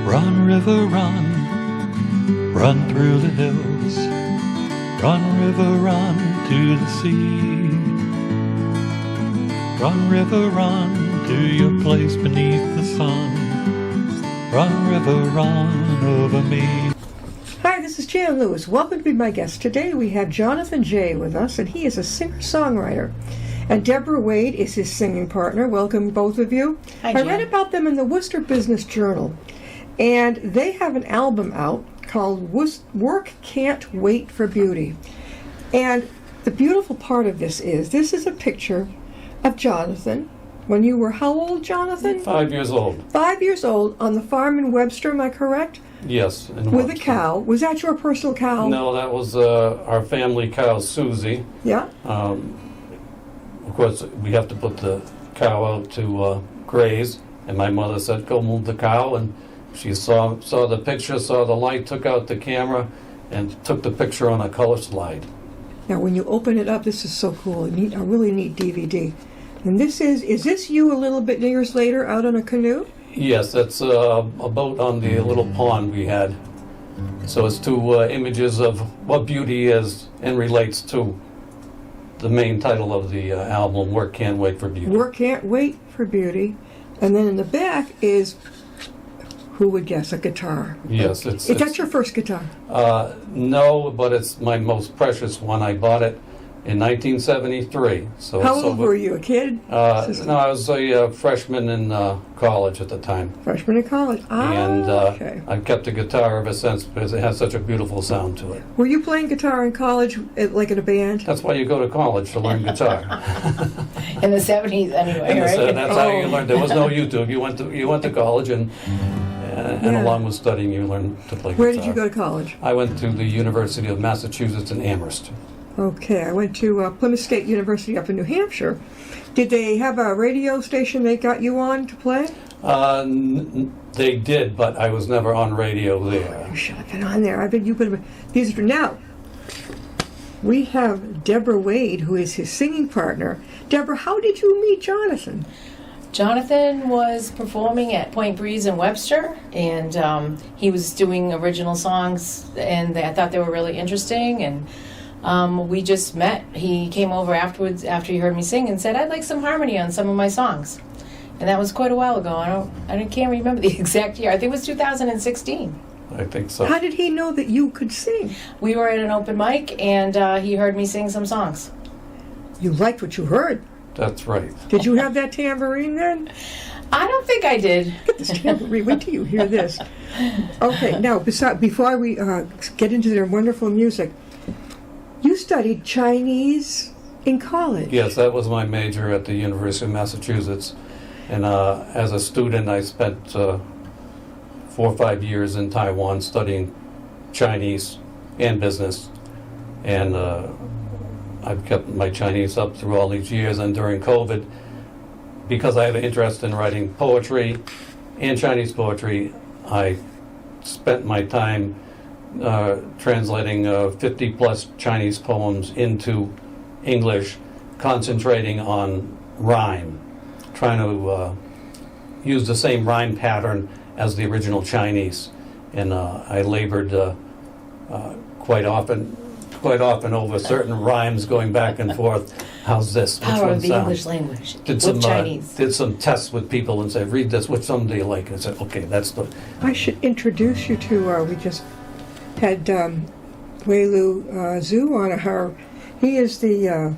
Run, river, run, run through the hills. Run, river, run to the sea. Run, river, run to your place beneath the sun. Run, river, run over me. Hi, this is Jan Lewis. Welcome to be my guest. Today we have Jonathan J. with us, and he is a singer-songwriter. And Deborah Wade is his singing partner. Welcome, both of you. Hi, Jan. I read about them in the Worcester Business Journal, and they have an album out called Work Can't Wait for Beauty. And the beautiful part of this is a picture of Jonathan when you were how old, Jonathan? 5 years old. 5 years old, on the farm in Webster, am I correct? Yes. With a cow. Was that your personal cow? No, that was our family cow, Susie. Yeah. Of course, we have to put the cow out to graze, and my mother said, go move the cow, and she saw the picture, saw the light, took out the camera, and took the picture on a color slide. Now, when you open it up, this is so cool. A really neat DVD. And is this you a little bit years later out on a canoe? Yes, that's a boat on the little pond we had. So it's two images of what beauty is and relates to the main title of the album, Work Can't Wait for Beauty. Work Can't Wait for Beauty. And then in the back is, who would guess, a guitar? Yes. Is that your first guitar? No, but it's my most precious one. I bought it in 1973. So how old were you, a kid? No, I was a freshman in college at the time. Freshman in college. Okay. I've kept the guitar ever since because it has such a beautiful sound to it. Were you playing guitar in college, like in a band? That's why you go to college, to learn guitar. In the 70s, anyway, right? That's how you learned. There was no YouTube. You went to college, and along with studying, you learned to play guitar. Where did you go to college? I went to the University of Massachusetts in Amherst. Okay, I went to Plymouth State University up in New Hampshire. Did they have a radio station they got you on to play? They did, but I was never on radio there. You should have been on there. I bet you could have been. These are now. We have Deborah Wade, who is his singing partner. Deborah, how did you meet Jonathan? Jonathan was performing at Point Breeze in Webster, and he was doing original songs, and I thought they were really interesting, and we just met. He came over afterwards after he heard me sing and said, I'd like some harmony on some of my songs. And that was quite a while ago. I can't remember the exact year. I think it was 2016. I think so. How did he know that you could sing? We were at an open mic, and he heard me sing some songs. You liked what you heard. That's right. Did you have that tambourine then? I don't think I did. Get this tambourine. Wait till you hear this. Okay, now, before we get into their wonderful music, you studied Chinese in college. Yes, that was my major at the University of Massachusetts. And as a student, I spent 4 or 5 years in Taiwan studying Chinese and business. And I've kept my Chinese up through all these years. And during COVID, because I have an interest in writing poetry and Chinese poetry, I spent my time translating 50-plus Chinese poems into English, concentrating on rhyme, trying to use the same rhyme pattern as the original Chinese. And I labored quite often over certain rhymes, going back and forth. How's this? Which Power one of the sounds? English language. Did some tests with people and said, read this, which one do you like? And I said, okay, that's the... I should introduce you to, we just had Wei-Lu Zhu on her. He is the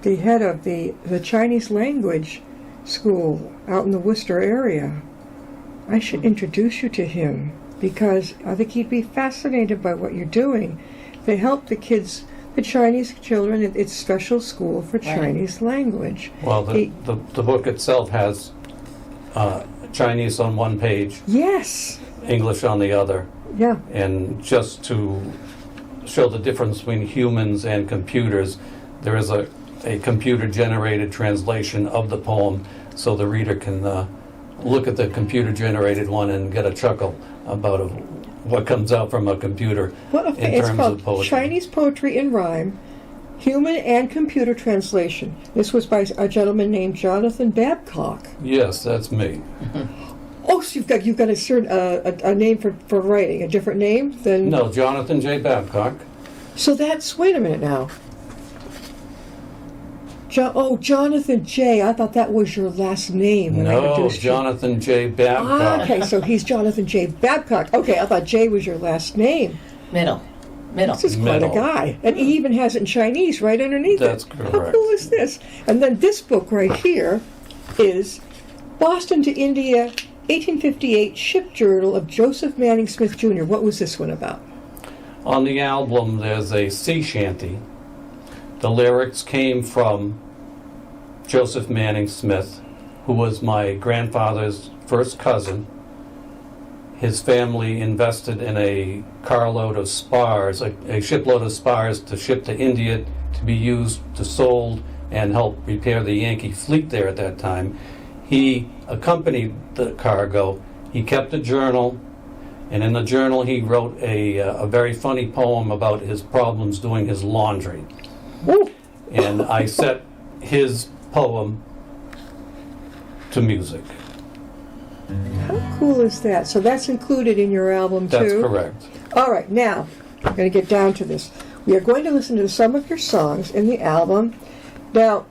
head of the Chinese language school out in the Worcester area. I should introduce you to him because I think he'd be fascinated by what you're doing. They help the kids, the Chinese children. It's a special school for Chinese language. Well, the book itself has Chinese on one page. Yes. English on the other. Yeah. And just to show the difference between humans and computers, there is a computer-generated translation of the poem, so the reader can look at the computer-generated one and get a chuckle about what comes out from a computer in terms of poetry. Chinese Poetry in Rhyme, Human and Computer Translation. This was by a gentleman named Jonathan Babcock. Yes, that's me. Oh, so you've got a name for writing, a different name than... No, Jonathan J. Babcock. So that's, wait a minute now. Jonathan J. I thought that was your last name. When I No, introduced you. Jonathan J. Babcock. Okay, so he's Jonathan J. Babcock. Okay, I thought J was your last name. Middle. This is quite a Middle. guy. And he even has it in Chinese right underneath That's it. correct. How cool is this? And then this book right here is Boston to India, 1858 Ship Journal of Joseph Manning Smith Jr. What was this one about? On the album, there's a sea shanty. The lyrics came from Joseph Manning Smith, who was my grandfather's first cousin. His family invested in a carload of spars, a shipload of spars to ship to India to be used to sold and help repair the Yankee fleet there at that time. He accompanied the cargo. He kept a journal, and in the journal he wrote a very funny poem about his problems doing his laundry. Woo. And I set his poem to music. How cool is that? So that's included in your album too? That's correct. All right, now I'm going to get down to this. We are going to listen to some of your songs in the album. Now,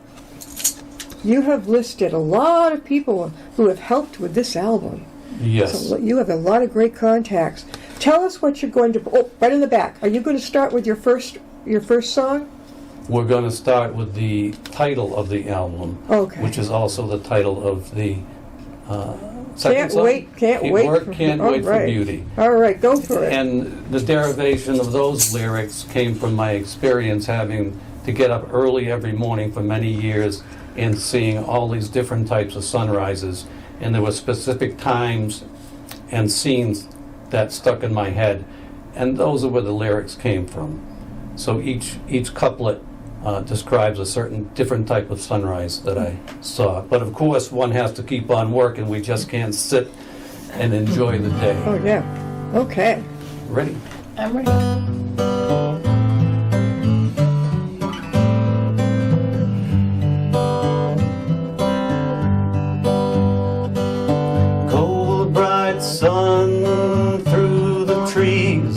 you have listed a lot of people who have helped with this album. Yes. So you have a lot of great contacts. Tell us what you're going to... Oh, right in the back. Are you going to start with your first song? We're going to start with the title of the album, Okay. which is also the title of the second Can't song. wait Can't all wait for right. beauty. All right, go for it. And the derivation of those lyrics came from my experience having to get up early every morning for many years and seeing all these different types of sunrises. And there were specific times and scenes that stuck in my head. And those are where the lyrics came from. So each couplet describes a certain different type of sunrise that I saw. But of course, one has to keep on working. We just can't sit and enjoy the day. Oh, yeah. Okay. Ready? I'm ready. Cold, bright sun through the trees.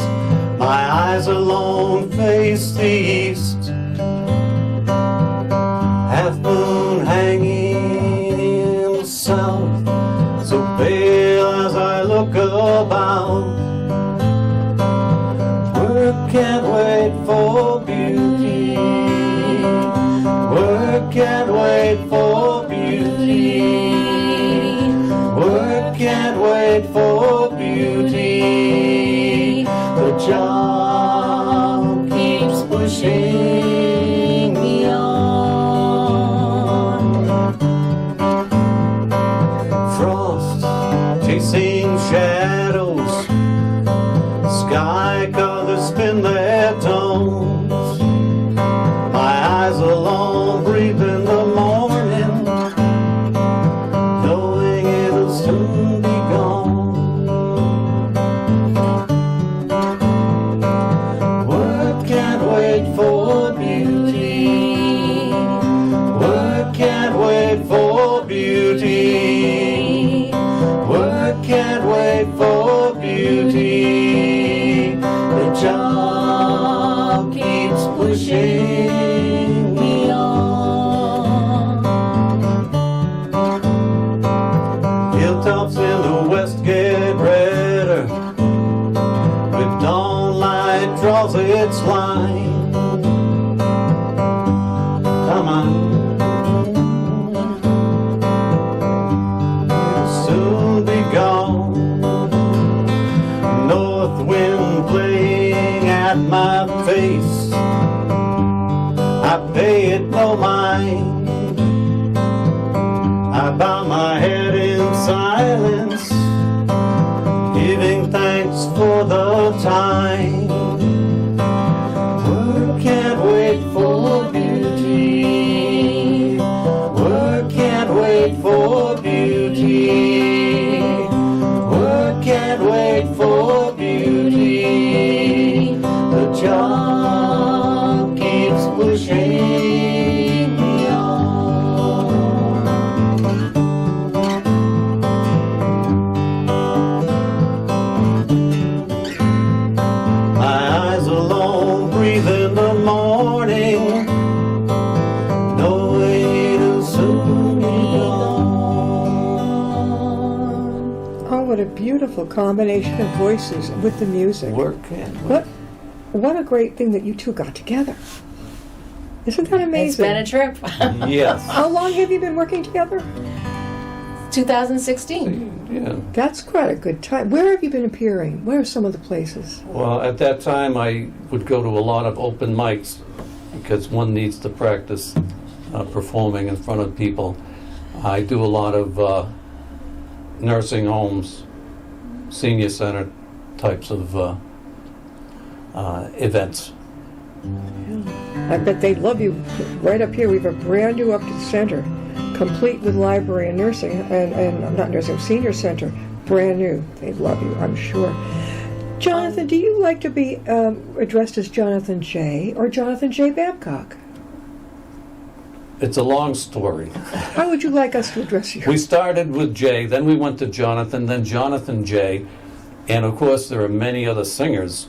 My eyes alone face the east. Half moon hanging in the south, so pale as I look about. Work can't wait for beauty. Work can't wait for beauty. Work can't wait for beauty. The job keeps pushing me on. Frost chasing shadows, sky colors spin their tones. My eyes alone breathe in the morning, knowing it'll soon be gone. what a beautiful combination of voices with the music. Work and What a great thing that you two got together. Isn't that amazing? It's been a trip. Yes. How long have you been working together? 2016. Yeah. That's quite a good time. Where have you been appearing? Where are some of the places? Well, at that time, I would go to a lot of open mics because one needs to practice performing in front of people. I do a lot of nursing homes, senior center types of events. I bet they love you. Right up here, we have a brand new up to the center, complete with library and nursing, and not nursing, senior center, brand new. They love you, I'm sure. Jonathan, do you like to be addressed as Jonathan J. or Jonathan J. Babcock? It's a long story. How would you like us to address you? We started with J, then we went to Jonathan, then Jonathan J, and of course there are many other singers.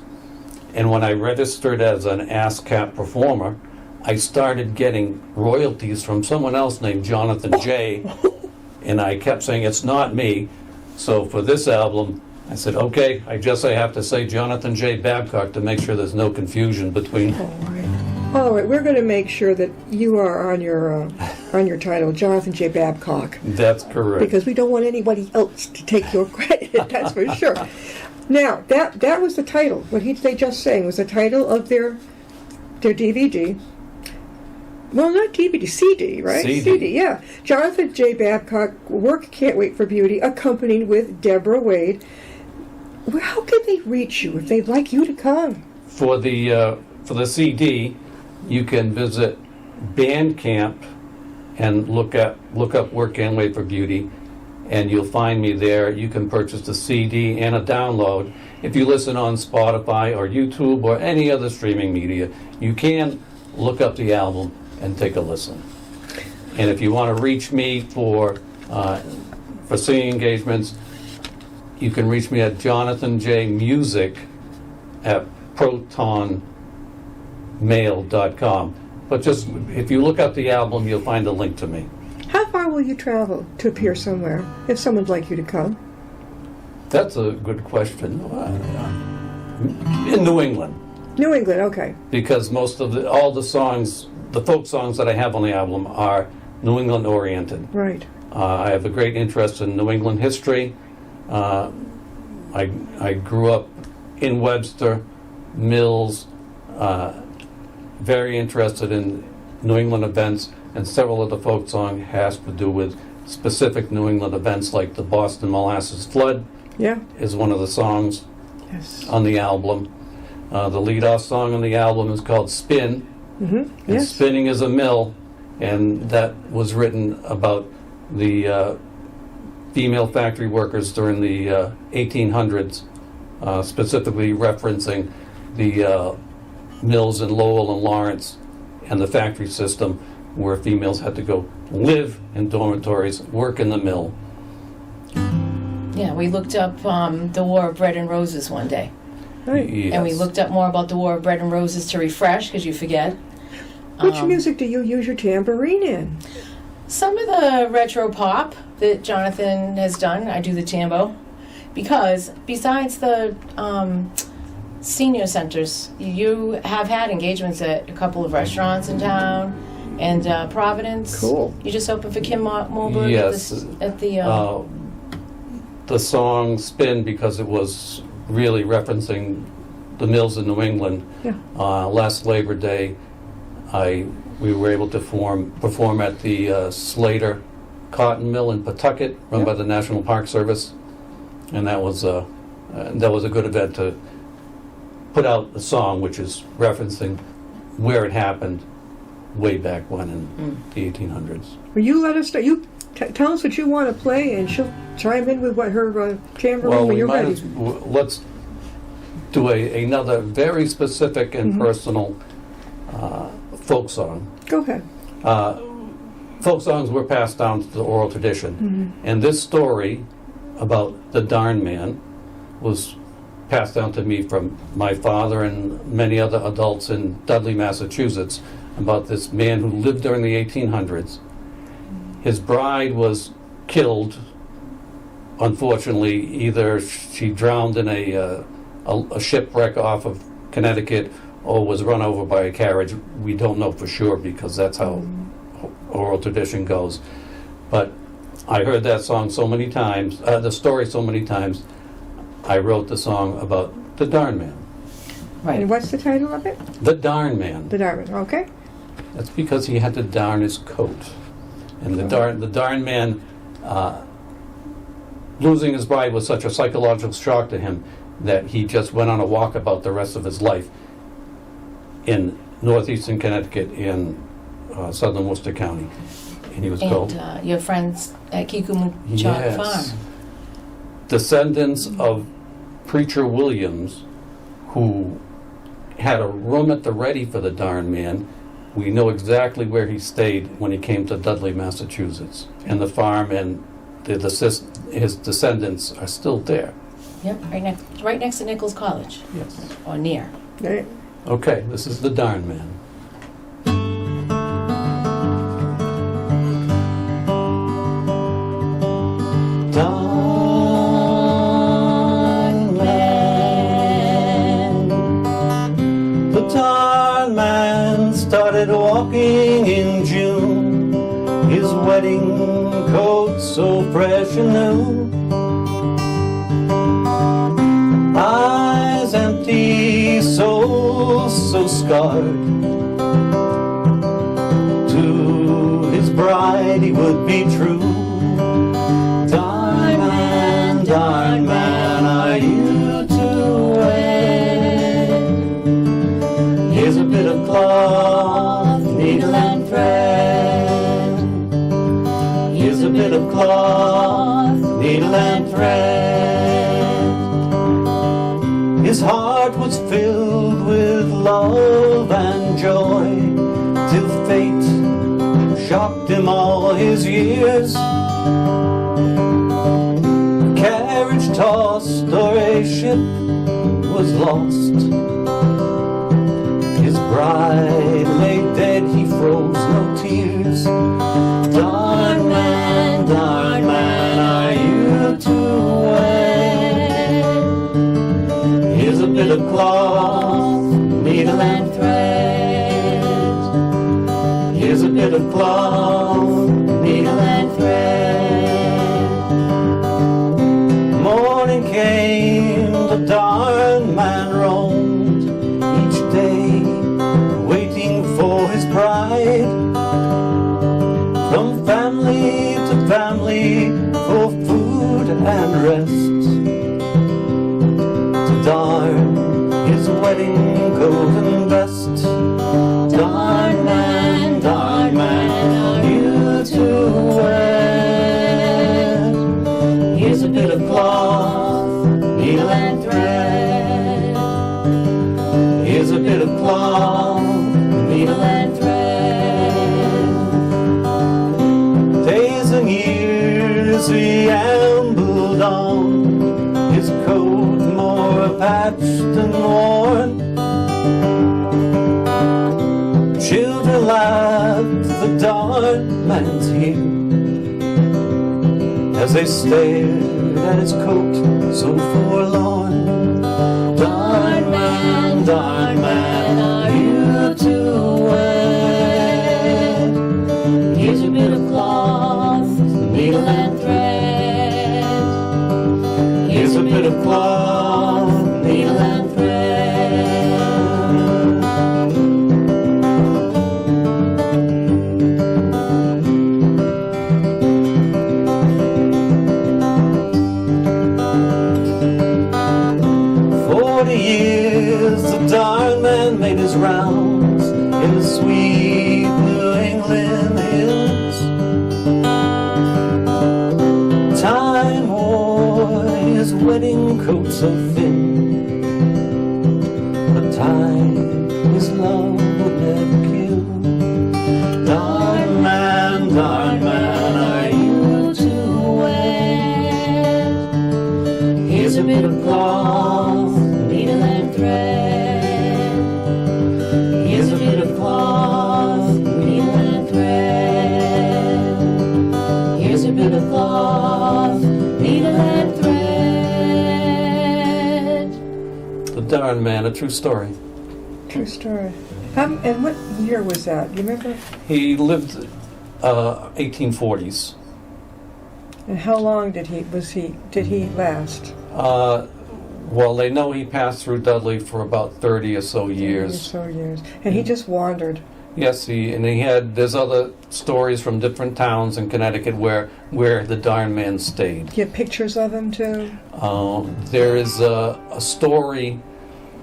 And when I registered as an ASCAP performer, I started getting royalties from someone else named Jonathan J, and I kept saying, it's not me. So for this album, I said, okay, I have to say Jonathan J. Babcock to make sure there's no confusion between... All right, we're going to make sure that you are on your title, Jonathan J. Babcock. That's correct. Because we don't want anybody else to take your credit, that's for sure. Now, that was the title. What they just sang was the title of their DVD. Well, not DVD, CD, right? CD, yeah. Jonathan J. Babcock, Work Can't Wait for Beauty, accompanied with Deborah Wade. Well, how can they reach you if they'd like you to come? For the CD, you can visit Bandcamp and look up Work Can't Wait for Beauty, and you'll find me there. You can purchase the CD and a download. If you listen on Spotify or YouTube or any other streaming media, you can look up the album and take a listen. And if you want to reach me for singing engagements, you can reach me at jonathanjmusic@protonmail.com. But just, if you look up the album, you'll find a link to me. How far will you travel to appear somewhere if someone'd like you to come? That's a good question. In New England. New England, okay. Because most of all the songs, the folk songs that I have on the album are New England oriented. Right. I have a great interest in New England history. I grew up in Webster, Mills, very interested in New England events, and several of the folk songs has to do with specific New England events, like the Boston Molasses Flood. Yeah. Is one of the songs Yes. on the album. The lead-off song on the album is called Spin. Mm-hmm. And Yes. Spinning is a Mill, and that was written about the female factory workers during the 1800s, specifically referencing the mills in Lowell and Lawrence and the factory system where females had to go live in dormitories, work in the mill. Yeah, we looked up the War of Bread and Roses one day. Right. Yes. And we looked up more about the War of Bread and Roses to refresh, because you forget. Which music do you use your tambourine in? Some of the retro pop that Jonathan has done, I do the tambo. Because besides the senior centers, you have had engagements at a couple of restaurants in town, and Providence. Cool. You just opened for Kim Moberg Yes. at the The song Spin, because it was really referencing the mills in New England. Yeah. Last Labor Day, we were able to perform at the Slater Cotton Mill in Pawtucket, run by the National Park Service, and that was a good event to put out a song which is referencing where it happened way back when in the 1800s. Will you let us know? You tell us what you want to play, and she'll chime in with what her tambourine when you're ready. Let's do another very specific and personal folk song. Go ahead. Folk songs were passed down to the oral tradition, and this story about the Darn Man was passed down to me from my father and many other adults in Dudley, Massachusetts, about this man who lived during the 1800s. His bride was killed unfortunately, either she drowned in a shipwreck off of Connecticut or was run over by a carriage. We don't know for sure because that's how oral tradition goes. But I heard that song so many times, the story so many times, I wrote the song about the Darn Man. And what's the title of it? The Darn Man. The Darwin. Okay. That's because he had to darn his coat. And the darn man, losing his bride was such a psychological shock to him that he just went on a walkabout the rest of his life in northeastern Connecticut in southern Worcester County. And he was called... And your friends at Kikumu Yes. Farm. Descendants of Preacher Williams, who had a room at the ready for the Darn Man. We know exactly where he stayed when he came to Dudley, Massachusetts. And the farm and his descendants are still there. Yep, right next to Nichols College. Yes. Or near. Right. Okay, this is the Darn Man. Darn Man. The Darn Man started walking in June. His wedding coat so fresh and new. Eyes empty, soul so scarred. To his bride he would be true. Darn man, are you to wed? Here's a bit of cloth, needle and thread. Here's a bit of cloth, needle and thread. His heart was filled with love and joy, till fate shocked him all his years. A carriage tossed or a ship was lost. His bride lay dead, he froze no tears. Darn man, are you to wed? Here's a bit of cloth, needle and thread. Here's a bit of cloth, needle and thread. Morning came, the Darn Man roamed each day, waiting for his bride. From family to family, for food and rest, to darn his wedding coat and vest. Darn man, are you to wed? Here's a bit of cloth, needle and thread. Here's a bit of cloth, needle and thread. Days and years he ambled on, his coat more patched and worn. Children laughed the Darn Man's here as they stared at his coat so forlorn. Darn man, are you to wed? Here's a bit of cloth, needle and thread. Here's a bit of cloth, needle and thread. The Darn Man made his rounds in the sweet New England hills. Time wore his wedding coat so thin, but time his love would never kill. Darn man, are you to wed? Here's a bit of cloth, needle and thread. Here's a bit of cloth, needle and thread. Here's a bit of cloth, needle and Darn Man, a true story. True story. And what year was that? Do you remember? He lived 1840s. And how long did he last? Well, they know he passed through Dudley for about 30 or so 30 years. or so years. And he just wandered. Yes, there's other stories from different towns in Connecticut where the Darn Man stayed. Do you have pictures of him too? There is a story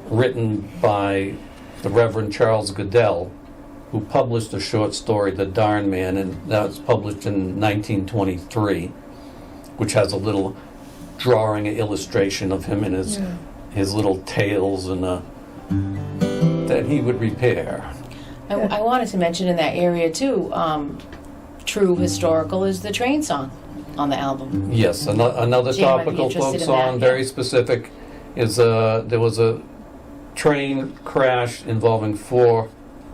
written by the Reverend Charles Goodell, who published a short story, The Darn Man, and that was published in 1923, which has a little drawing, an illustration of him and his little tails and that he would repair. I wanted to mention in that area too, true historical is the train song on the album. Yes, another Jim might be topical interested folk in song, that, yeah. very specific, is there was a train crash involving 4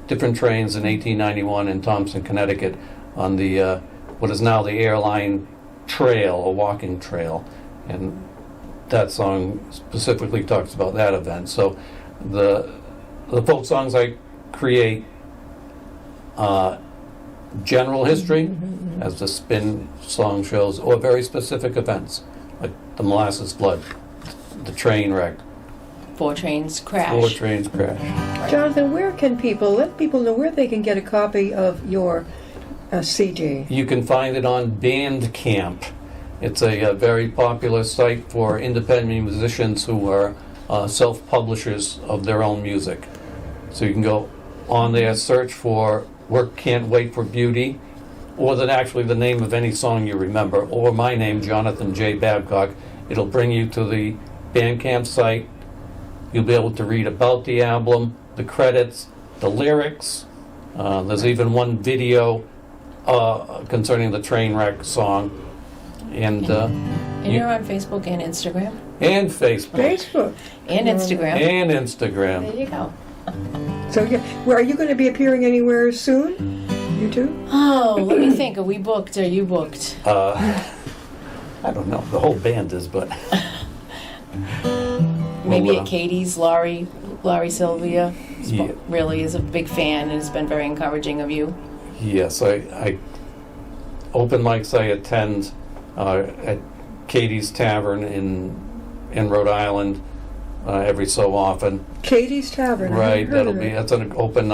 different trains in 1891 in Thompson, Connecticut, on the what is now the airline trail, a walking trail, and that song specifically talks about that event. So the folk songs I create general history, as the spin song shows, or very specific events, like the molasses flood, the train wreck, 4 trains crash. 4 trains crash. Jonathan, where can let people know where they can get a copy of your CD? You can find it on Bandcamp. It's a very popular site for independent musicians who are self-publishers of their own music. So you can go on there, search for Work Can't Wait for Beauty, or actually the name of any song you remember, or my name, Jonathan J. Babcock. It'll bring you to the Bandcamp site. You'll be able to read about the album, the credits, the lyrics. There's even one video concerning the train wreck song. And you're on Facebook and Instagram? And Facebook. Facebook. And Instagram. And Instagram. There you go. So, are you going to be appearing anywhere soon? You too? Oh, let me think. Are we booked? Are you booked? I don't know. The whole band is, but... Maybe Well, at Katie's, Laurie Sylvia really is a big fan and has been very encouraging of you. Yes, I open mics I attend at Katie's Tavern in Rhode Island every so often. Katie's Tavern. Right, that's an open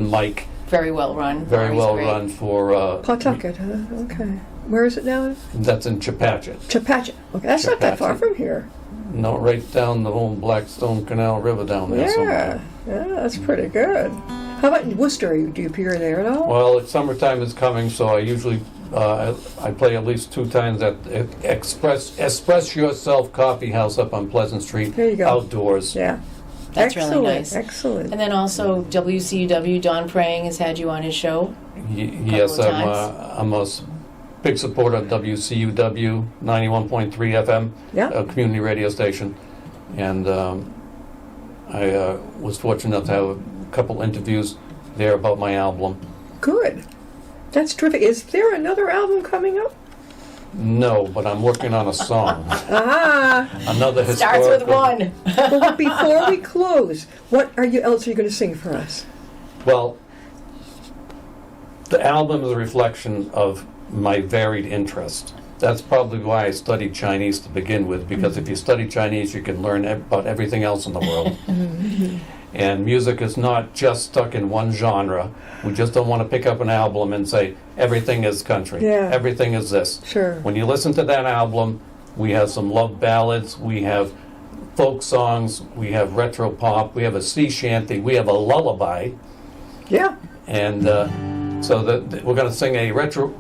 mic. Very well run. Very Laurie's well great. run for. Pawtucket, huh? Okay. Where is it now? That's in Chepachet. Chepachet. Okay, that's not that far Chepachet. from here. No, right down the whole Blackstone Canal River down there somewhere. Yeah, that's pretty good. How about in Worcester? Do you appear there at all? Well, summertime is coming, so I usually I play at least 2 times at Express Yourself Coffee House up on Pleasant Street. There you go. Outdoors. Yeah. That's excellent, really nice. Excellent. And then also WCW, Don Prang has had you on his show. Yes, of times. I'm a big supporter of WCUW 91.3 FM, Yeah. a community radio station, and I was fortunate enough to have a couple interviews there about my album. Good. That's terrific. Is there another album coming up? No, but I'm working on a song. Ah. Another Starts with historical. 1. Well, before we close, what else are you going to sing for us? Well, the album is a reflection of my varied interest. That's probably why I studied Chinese to begin with, because if you study Chinese, you can learn about everything else in the world. And music is not just stuck in one genre. We just don't want to pick up an album and say, everything is country, Yeah. everything is this. Sure. When you listen to that album, we have some love ballads, we have folk songs, we have retro pop, we have a sea shanty, we have a lullaby. Yeah. And so we're going to sing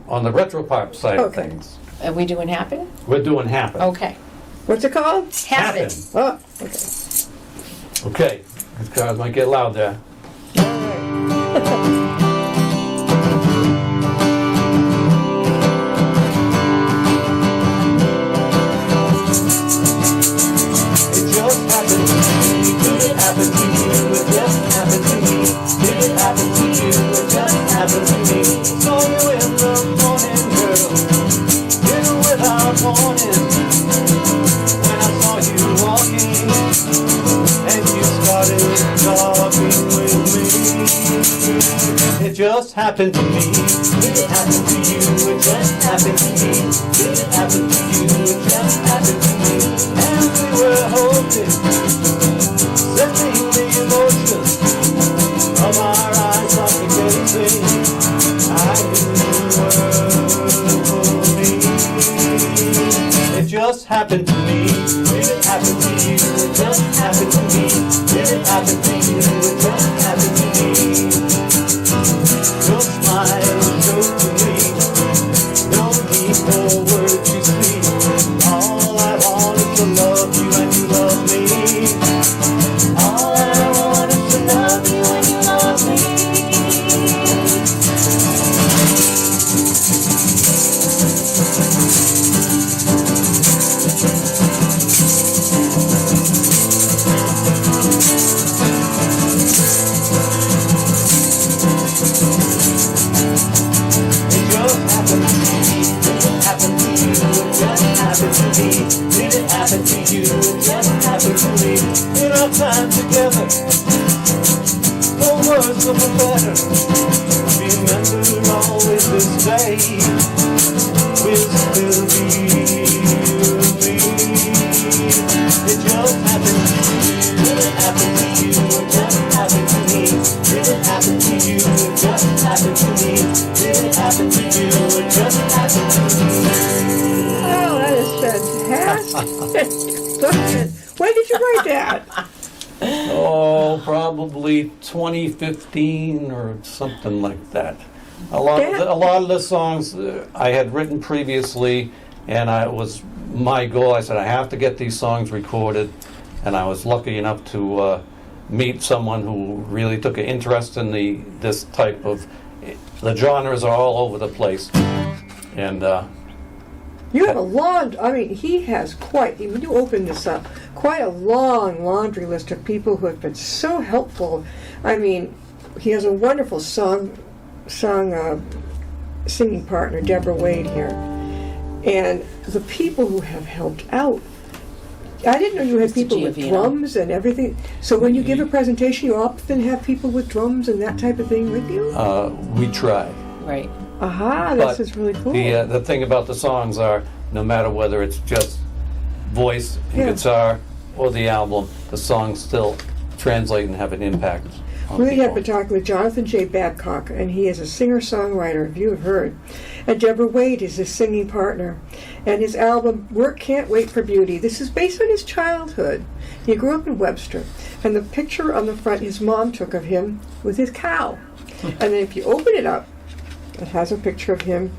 on the retro pop side of Okay. things. Are we doing Happen? We're doing Happen. Okay. What's it called? Happen. Oh, okay. Okay. These cars might get loud there. All right. It just happened to me. Did it happen to you? It just happened to me. Did it happen to you? It just happened to me. Saw you in the morning, girl. Even without warning. When I saw you walking, and happened to me? Did it happen to you? It just happened to me. Did it happen to you? It just happened to me. And we were hoping, sending the emotions of our eyes suffocating. I knew you were for me. It just happened to me. Did it happen to you? It just happened to me. Did it happen to you? It just happened to me. Your smile showed to me. No need for words you speak. All I wanted to love you and you love me. All I wanted to love you and you love me. Did it happen to you? It just happened to me. In our time together, no words of a better. Remember always this day will still be with me. It just happened to you. Did it happen to you? It just happened to me. Did it happen to you? It just happened to me. Did it happen to you? It just happened to me. Oh, that is fantastic. When did you write that? Oh, probably 2015 or something like that. A lot of the songs I had written previously, and it was my goal. I said I have to get these songs recorded, and I was lucky enough to meet someone who really took an interest in this type of. The genres are all over the place, and. You have a long, I mean, he has quite, when you open this up, quite a long laundry list of people who have been so helpful. I mean, he has a wonderful singing partner, Deborah Wade here. And the people who have helped out. I didn't know you had Mr. people with Giovino. drums and everything. So when you give a presentation, you often have people with drums and that type of thing with you? We try. Right. Aha, But this is really cool. The thing about the songs are, no matter whether it's just voice and Yeah. guitar or the album, the songs still translate and have an impact on We have people. been talking with Jonathan J. Babcock, and he is a singer-songwriter, if you have heard. And Deborah Wade is his singing partner. And his album, Work Can't Wait for Beauty, this is based on his childhood. He grew up in Webster. And the picture on the front his mom took of him with his cow. And then if you open it up, it has a picture of him,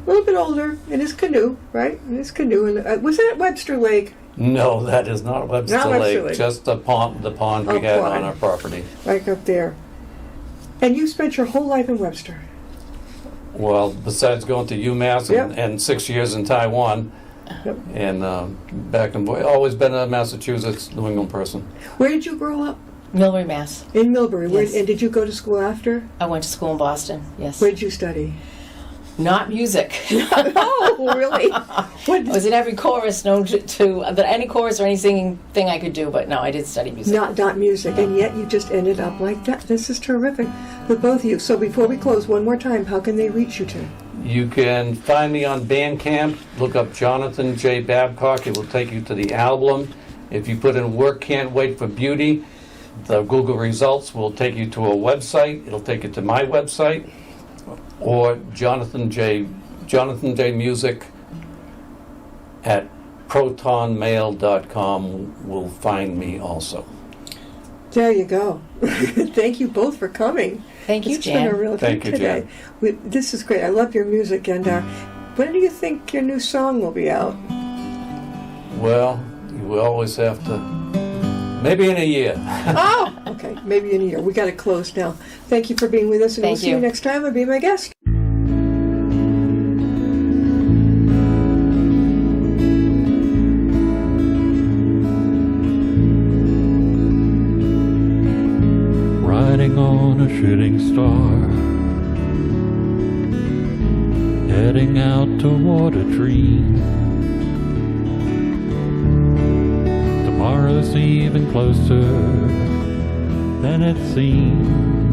a little bit older, in his canoe, right? In his canoe. And, was that Webster Lake? No, that is not Webster Not Webster Lake. Lake. Just the pond we Oh, had pond. on our property. Right up there. And you spent your whole life in Webster. Well, besides going to UMass Yep. and 6 years in Taiwan, Yep. and back in always been a Massachusetts, New England person. Where did you grow up? Millbury, Mass. In Millbury. Where, Yes. and did you go to school after? I went to school in Boston. Yes. Where did you study? Not music. Oh, really? What? I was in every chorus known to any chorus or any singing thing I could do, but no, I didn't study music. Not music, and yet you just ended up like that. This is terrific with both of you. So before we close, one more time, how can they reach you to? You can find me on Bandcamp. Look up Jonathan J. Babcock. It will take you to the album. If you put in Work Can't Wait for Beauty, the Google results will take you to a website. It'll take you to my website. Or Jonathan J. Music at protonmail.com will find me also. There you go. Thank you both for coming. Thank you, It's been a Jan. real Thank treat you, today. This is great. I love your music. And when do you think your new song will be out? Well, you will always have to, maybe in a year. Oh, okay. Maybe in a year. We got to close now. Thank you for being with us, and Thank we'll see you you. next time and be my guest. Riding on a shooting star, heading out toward a dream. Tomorrow's even closer than it seems.